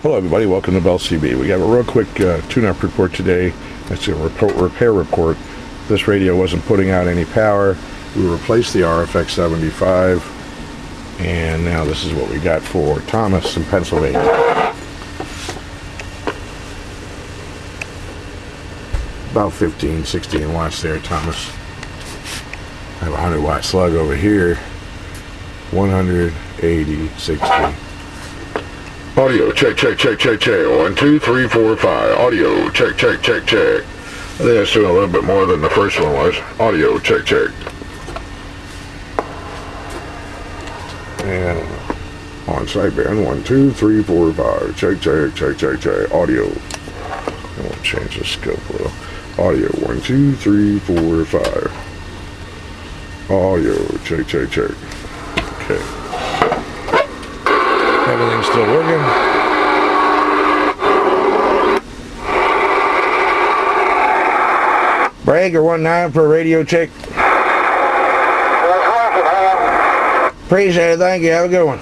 Hello everybody, welcome to Bell CB. We got a real quick tune-up report today. That's a repair report. This radio wasn't putting out any power. We replaced the RFX-75, and now this is what we got for Thomas in Pennsylvania. About 15, 16 watts there, Thomas. I have a 100 watt slug over here. 180, 60. Audio, check, check, check, check, check. 1, 2, 3, 4, 5. Audio, check, check, check, check. I think that's doing a little bit more than the first one was. Audio, check, check. And on sideband, 1, 2, 3, 4, 5. Check, check, check, check, check. Audio. And we'll change the scope a little. Audio, 1, 2, 3, 4, 5. Audio, check, check, check. Okay. Everything's still working. Bragger 19 for a radio check. Appreciate it. Thank you. Have a good one.